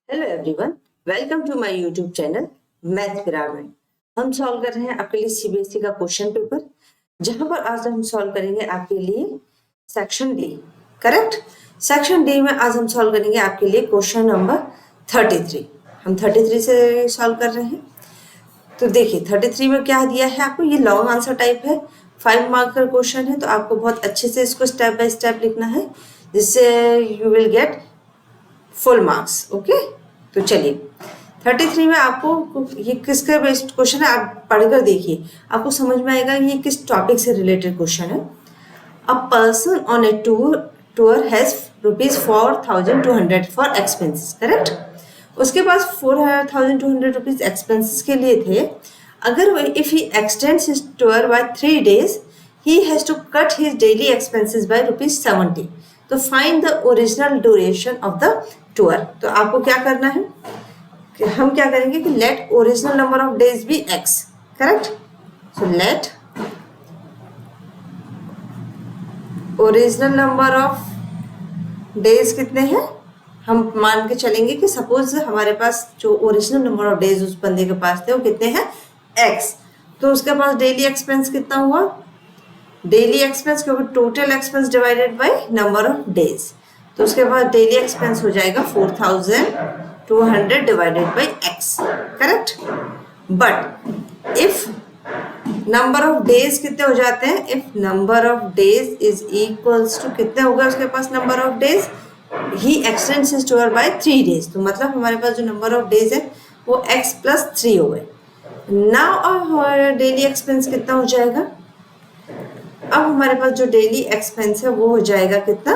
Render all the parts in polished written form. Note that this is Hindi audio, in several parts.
Hello everyone, welcome to my YouTube channel math pyramid. हम सॉल्व कर रहे हैं आपके लिए सीबीएसई का क्वेश्चन पेपर, जहां पर आज हम सॉल्व करेंगे आपके लिए section D. Correct. Section D में आज हम सॉल्व करेंगे आपके लिए क्वेश्चन नंबर 33। हम 33 से सॉल्व कर रहे हैं। तो देखिए 33 में क्या दिया है आपको, ये लॉन्ग आंसर टाइप है, 5 मार्क का क्वेश्चन है, तो आपको बहुत अच्छे से इसको स्टेप बाय स्टेप लिखना है, जिससे you will get full marks. Okay, तो चलिए 33 में आपको ये किसका बेस्ड क्वेश्चन है आप पढ़कर देखिए, आपको समझ में आएगा ये किस टॉपिक से रिलेटेड क्वेश्चन है। A person on a tour has ₹4,200 for expenses. Correct. उसके पास 4,200 रुपीज एक्सपेंसेस के लिए थे। अगर if he extends his tour by 3 days he has to cut his daily expenses by ₹70। तो find the original duration of the tour. तो आपको क्या करना है कि हम क्या करेंगे कि let original number of days be x। Correct. So let original number of days कितने हैं, हम मान के चलेंगे कि सपोज हमारे पास जो ओरिजिनल नंबर ऑफ डेज उस बंदे के पास थे वो कितने हैं x। तो उसके पास डेली एक्सपेंस कितना हुआ, डेली एक्सपेंस क्योंकि total expense divided by number of days, तो उसके बाद डेली एक्सपेंस हो जाएगा 4,200 divided by x। Correct. But if number of days कितने हो जाते हैं, if number of days is equals to कितने होगा उसके पास number of days, he extends his tour by 3 days। तो मतलब हमारे पास जो नंबर ऑफ डेज है वो x + 3 हो गए। नाउ डेली एक्सपेंस कितना हो जाएगा, अब हमारे पास जो डेली एक्सपेंस है वो हो जाएगा कितना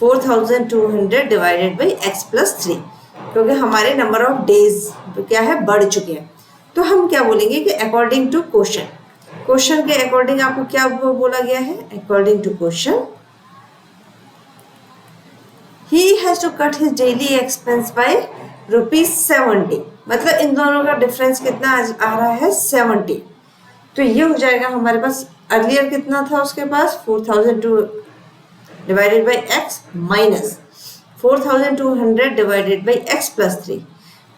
4,200 डिवाइडेड बाई x + 3, क्योंकि हमारे नंबर ऑफ डेज क्या है बढ़ चुके हैं। तो हम क्या बोलेंगे कि अकॉर्डिंग टू क्वेश्चन, क्वेश्चन के अकॉर्डिंग आपको क्या बोला गया है, according to question he has to cut his daily expense by ₹70। मतलब इन दोनों का डिफरेंस कितना आ रहा है 70। तो ये हो जाएगा हमारे पास, अर्लियर कितना था उसके पास 4,200 divided by x minus 4,200 divided by x + 3।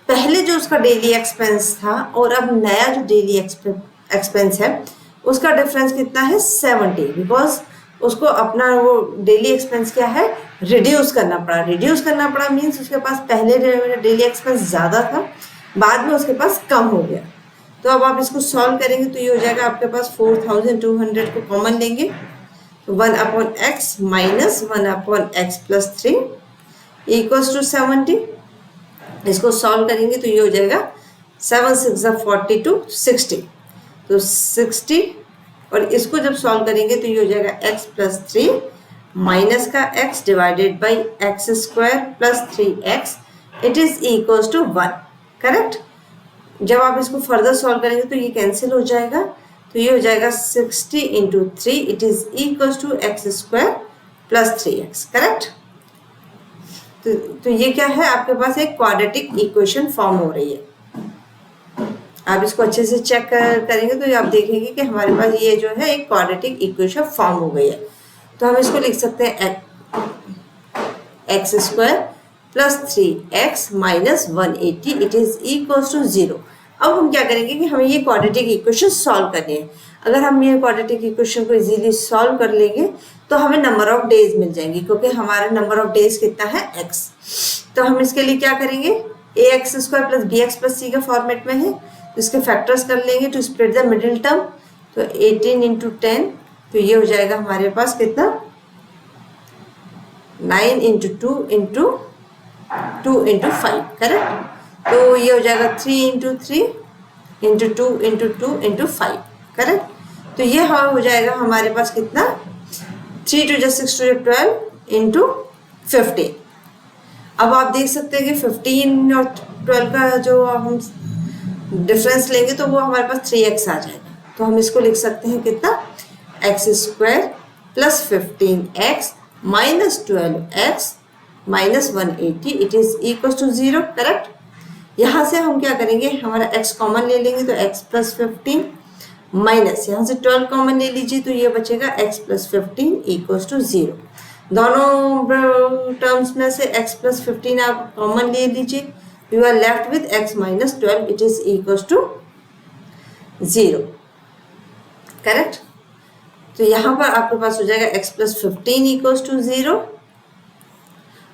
पहले जो उसका डेली एक्सपेंस था और अब नया जो डेली एक्सपेंस है उसका डिफरेंस कितना है 70, बिकॉज उसको अपना वो डेली एक्सपेंस क्या है रिड्यूस करना पड़ा। रिड्यूस करना पड़ा मीन्स उसके पास पहले डेली एक्सपेंस ज़्यादा था, बाद में उसके पास कम हो गया। तो अब आप इसको सॉल्व करेंगे तो ये हो जाएगा आपके पास 4,200 को कॉमन लेंगे तो 1/x minus 1/x + 3 equals to 70। इसको सॉल्व करेंगे तो ये हो जाएगा 7 6 42 60। तो 60 और इसको जब सॉल्व करेंगे तो ये हो जाएगा x + 3 माइनस का x divided by x² + 3x it is equals to 1। Correct. जब आप इसको फर्दर सॉल्व करेंगे तो ये कैंसिल हो जाएगा, तो ये हो जाएगा 60 × 3 it is equals to x² + 3x। Correct. तो ये क्या है आपके पास एक क्वाड्रेटिक इक्वेशन फॉर्म हो रही है। आप इसको अच्छे से चेक करेंगे तो आप देखेंगे कि हमारे पास ये जो है एक क्वाड्रेटिक इक्वेशन फॉर्म हो गई है। तो हम इसको लिख सकते हैं x² + 3x minus 180 it is equals to 0। अब हम क्या करेंगे कि हमें ये क्वाड्रेटिक इक्वेशन सॉल्व करनी है। अगर हम ये क्वाड्रेटिक इक्वेशन को इजीली सॉल्व कर लेंगे तो हमें नंबर ऑफ डेज मिल जाएंगी, क्योंकि हमारा नंबर ऑफ डेज कितना है x। तो हम इसके लिए क्या करेंगे, ax² + bx + c के फॉर्मेट में है, तो इसके फैक्टर्स कर लेंगे to split the middle term. तो 18 × 10 तो ये हो जाएगा हमारे पास कितना 9 × 2 × 2 × 5। करेक्ट। तो ये हो जाएगा 3 × 3 × 2 × 2 × 5। करेक्ट। तो ये हो जाएगा हमारे पास कितना 3 × 6 × 12 × 15। अब आप देख सकते हैं कि 15 और 12 का जो हम डिफरेंस लेंगे तो वो हमारे पास 3x आ जाएगा। तो हम इसको लिख सकते हैं कितना x² + 15x minus 12x minus 180 it is equal to 0। Correct. यहाँ से हम क्या करेंगे, हमारा x कॉमन ले लेंगे तो x + 15 माइनस यहाँ से 12 कॉमन ले लीजिए तो ये बचेगा x + 15 इक्वल टू 0। दोनों टर्म्स में से x प्लस 15 आप कॉमन ले लीजिए, you are left with x minus 12, it is equal to 0, correct. तो यहाँ पर आपके पास हो जाएगा x प्लस 15 इक्वल टू 0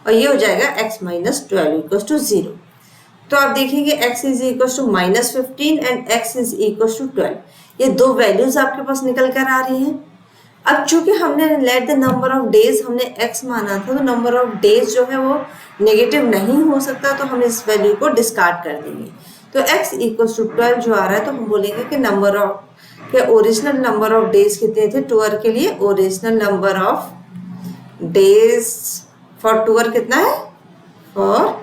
और ये हो जाएगा x माइनस 12 इक्वल टू 0। तो आप देखेंगे x is equal to minus 15 and x is equal to 12, ये दो वैल्यूज आपके पास निकल कर आ रही हैं। अब चूंकि हमने let the number of days हमने x माना था, तो नंबर ऑफ डेज जो है वो नेगेटिव नहीं हो सकता, तो हम इस वैल्यू को डिस्कार्ड कर देंगे। तो x इक्वल टू 12 जो आ रहा है, तो हम बोलेंगे कि नंबर ऑफ के ओरिजिनल नंबर ऑफ डेज कितने थे टूअर के लिए, original number of days for tour कितना है, for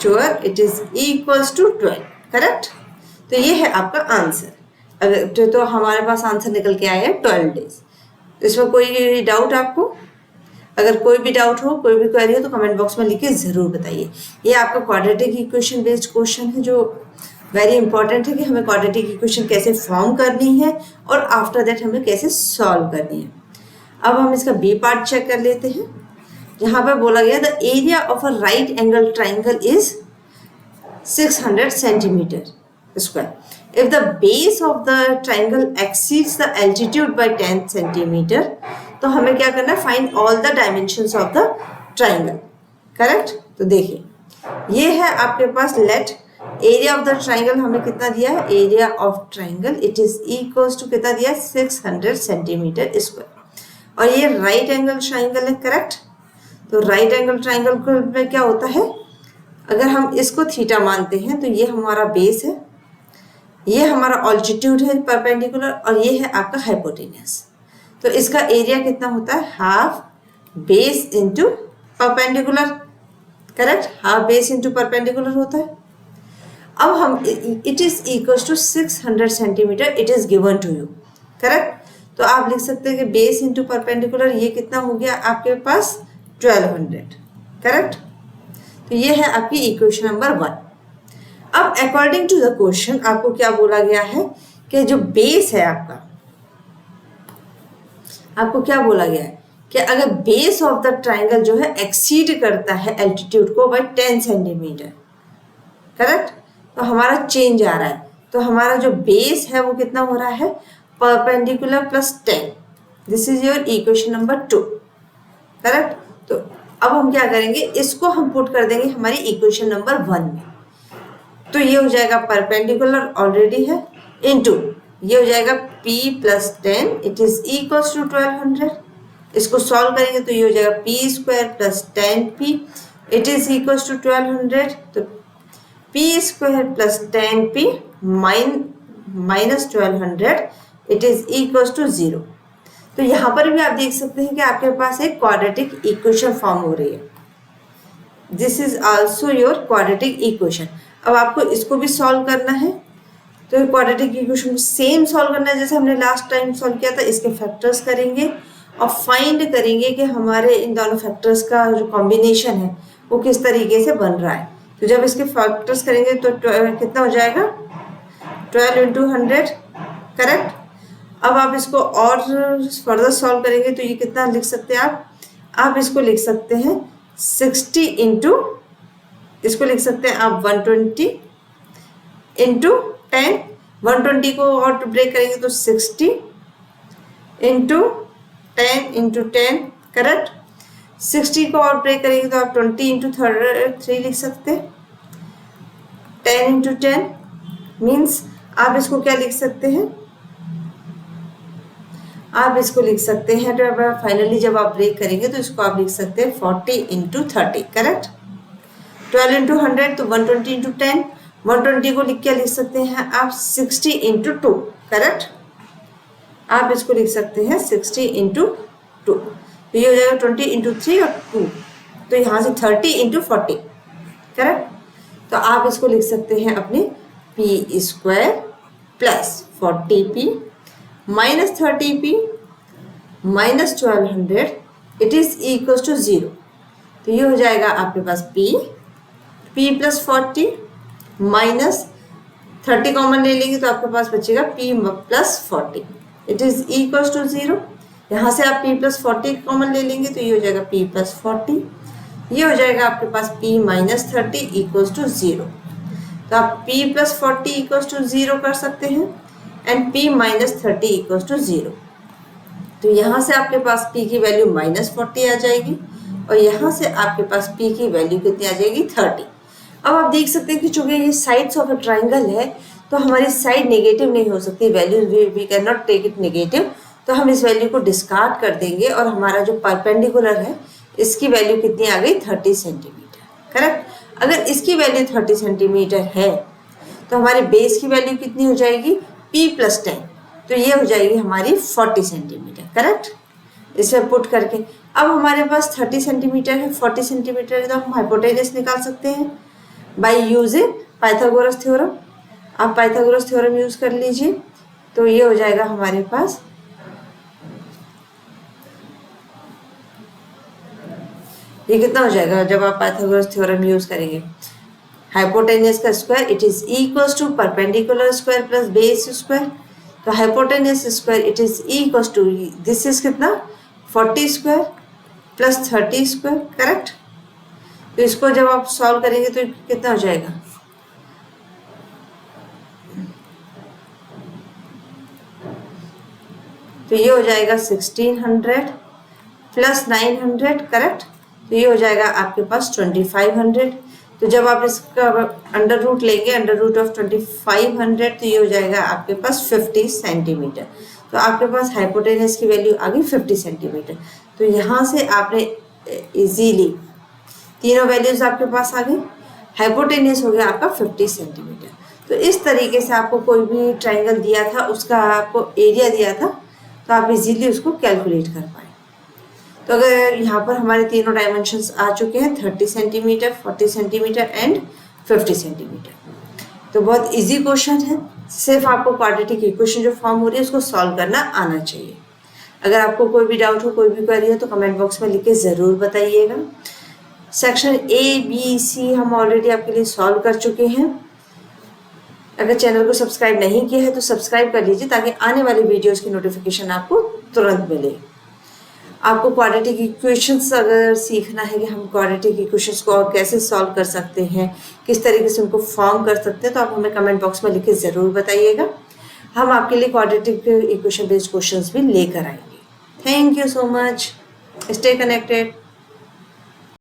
tour it is equals to 12, correct. तो ये है आपका आंसर। अगर तो हमारे पास आंसर निकल के आया है 12 डेज। इसमें कोई डाउट आपको? अगर कोई भी डाउट हो, कोई भी क्वेरी हो तो कमेंट बॉक्स में लिख के ज़रूर बताइए। ये आपका क्वाड्रेटिक इक्वेशन बेस्ड क्वेश्चन है, जो वेरी इंपॉर्टेंट है कि हमें क्वाड्रेटिक इक्वेशन कैसे फॉर्म करनी है और आफ्टर दैट हमें कैसे सॉल्व करनी है। अब हम इसका बी पार्ट चेक कर लेते हैं, जहाँ पर बोला गया the area of a right angle triangle is 600 centimetre square if the base of the triangle exceeds the altitude by 10 centimeter, तो हमें क्या करना है, find all the dimensions of the triangle, correct. तो देखिए ये है आपके पास let area of the triangle हमें कितना दिया है, area of triangle it is equals to कितना दिया है, 600 सेंटीमीटर स्क्वायर, और ये राइट एंगल ट्राइंगल है, करेक्ट। तो राइट एंगल ट्राइंगल में क्या होता है, अगर हम इसको थीटा मानते हैं तो ये हमारा बेस है, ये हमारा ऑल्टीट्यूड है परपेंडिकुलर, और ये है आपका हाइपोटेनस। तो इसका एरिया कितना होता है, half base into perpendicular, correct, half base into perpendicular होता है। अब हम it is equal to 600 centimetre it is given to you, correct. तो आप लिख सकते हैं कि बेस इंटू परपेंडिकुलर ये कितना हो गया आपके पास 1200, करेक्ट। तो ये है आपकी इक्वेशन नंबर 1। अब अकॉर्डिंग टू द क्वेश्चन आपको क्या बोला गया है कि जो बेस है आपका, आपको क्या बोला गया है कि अगर बेस ऑफ द ट्राइंगल जो है एक्सीड करता है एल्टीट्यूड को बाय 10 सेंटीमीटर, करेक्ट, तो हमारा चेंज आ रहा है। तो हमारा जो बेस है वो कितना हो रहा है, perpendicular plus 10, this is your equation number 2, correct. तो अब हम क्या करेंगे, इसको हम पुट कर देंगे हमारी इक्वेशन नंबर 1 में। तो ये हो जाएगा परपेंडिकुलर ऑलरेडी है, इनटू ये हो जाएगा p plus 10 it is equals to 1200। इसको सॉल्व करेंगे तो ये हो जाएगा p square plus 10p it is equals to 1200। तो p square plus 10p minus 1200 it is equals to 0। तो यहाँ पर भी आप देख सकते हैं कि आपके पास एक क्वाड्रेटिक इक्वेशन फॉर्म हो रही है, this is also your quadratic equation. अब आपको इसको भी सॉल्व करना है, तो क्वाड्रेटिक इक्वेशन को सेम सॉल्व करना है जैसे हमने लास्ट टाइम सॉल्व किया था। इसके फैक्टर्स करेंगे और फाइंड करेंगे कि हमारे इन दोनों फैक्टर्स का जो कॉम्बिनेशन है वो किस तरीके से बन रहा है। तो जब इसके फैक्टर्स करेंगे तो कितना हो जाएगा, 12 इंटू 100, करेक्ट। अब आप इसको और फर्दर सॉल्व करेंगे तो ये कितना लिख सकते हैं आप इसको लिख सकते हैं 60 इंटू, इसको लिख सकते हैं आप 120 इंटू 10, 120 को और ब्रेक करेंगे तो 60 इंटू 10 इंटू 10, करेक्ट। 60 को और ब्रेक करेंगे तो आप 20 इंटू 3 लिख सकते हैं, 10 इंटू 10 मीन्स आप इसको क्या लिख सकते हैं, आप इसको लिख सकते हैं, तो फाइनली जब आप ब्रेक करेंगे तो इसको आप लिख सकते हैं 40 इंटू 30, करेक्ट। 12 इंटू 100 तो 120 इंटू 10, 120 को लिख के लिख सकते हैं आप 60 इंटू 2, करेक्ट। आप इसको लिख सकते हैं 60 इंटू 2, तो ये हो जाएगा 20 इंटू 3 और 2, तो यहाँ से 30 इंटू 40, करेक्ट। तो आप इसको लिख सकते हैं अपनी p square plus 40p minus 30p minus 1200 it is equal to 0। तो ये हो जाएगा आपके पास p प्लस 40 माइनस 30 कॉमन ले लेंगे तो आपके पास बचेगा p plus 40 it is equal to 0। यहाँ से आप p प्लस 40 कॉमन ले लेंगे तो ये हो जाएगा p प्लस 40, ये हो जाएगा आपके पास p माइनस 30 इक्वल्स टू 0। तो आप p प्लस 40 इक्वल्स टू 0 कर सकते हैं and p minus 30 equals to 0। तो यहाँ से आपके पास p की वैल्यू माइनस 40 आ जाएगी और यहाँ से आपके पास p की वैल्यू कितनी आ जाएगी 30। अब आप देख सकते हैं कि चूंकि ये साइड्स ऑफ अ ट्राइंगल है तो हमारी साइड नेगेटिव नहीं हो सकती, value we can not take it negative, तो हम इस वैल्यू को डिस्कार्ड कर देंगे और हमारा जो परपेंडिकुलर है इसकी वैल्यू कितनी आ गई 30 सेंटीमीटर, करेक्ट। अगर इसकी वैल्यू 30 सेंटीमीटर है तो हमारे बेस की वैल्यू कितनी हो जाएगी p प्लस 10, तो ये हो जाएगी हमारी 40 सेंटीमीटर, करेक्ट। इसे पुट करके अब हमारे पास 30 सेंटीमीटर है, 40 सेंटीमीटर है, तो हम हाइपोटेनस निकाल सकते हैं बाय यूजिंग पाइथागोरस थ्योरम। आप पाइथागोरस थ्योरम यूज कर लीजिए तो ये हो जाएगा हमारे पास ये कितना हो जाएगा जब आप पाइथागोरस थ्योरम यूज करेंगे। हाइपोटेनस का square it is equals to perpendicular square plus base square, तो hypotenuse square it is equals to this is कितना 40 स्क्वायर प्लस 30 स्क्वायर, करेक्ट। तो इसको जब आप सॉल्व करेंगे तो कितना हो जाएगा, तो ये हो जाएगा 1600 प्लस 900, करेक्ट। तो ये हो जाएगा आपके पास 2500। तो जब आप इसका अंडर रूट लेंगे, अंडर रूट ऑफ 2500, तो ये हो जाएगा आपके पास 50 सेंटीमीटर। तो आपके पास हाइपोटेनस की वैल्यू आ गई 50 सेंटीमीटर। तो यहाँ से आपने इजीली तीनों वैल्यूज आपके पास आ गई, हाइपोटेनस हो गया आपका 50 सेंटीमीटर। तो इस तरीके से आपको कोई भी ट्राइंगल दिया था, उसका आपको एरिया दिया था, तो आप इजीली उसको कैलकुलेट कर पाए। तो अगर यहाँ पर हमारे तीनों डायमेंशंस आ चुके हैं 30 सेंटीमीटर, 40 सेंटीमीटर एंड 50 सेंटीमीटर, तो बहुत इजी क्वेश्चन है। सिर्फ आपको क्वाड्रेटिक इक्वेशन जो फॉर्म हो रही है उसको सॉल्व करना आना चाहिए। अगर आपको कोई भी डाउट हो, कोई भी क्वेरी हो तो कमेंट बॉक्स में लिख के ज़रूर बताइएगा। सेक्शन ए बी सी हम ऑलरेडी आपके लिए सॉल्व कर चुके हैं। अगर चैनल को सब्सक्राइब नहीं किया है तो सब्सक्राइब कर लीजिए ताकि आने वाली वीडियोस की नोटिफिकेशन आपको तुरंत मिले। आपको क्वाड्रेटिक इक्वेशंस अगर सीखना है कि हम क्वाड्रेटिक इक्वेशंस को और कैसे सॉल्व कर सकते हैं, किस तरीके से उनको फॉर्म कर सकते हैं, तो आप हमें कमेंट बॉक्स में लिख के ज़रूर बताइएगा। हम आपके लिए क्वाड्रेटिक इक्वेशन बेस्ड क्वेश्चंस भी लेकर आएंगे। Thank you so much, stay connected.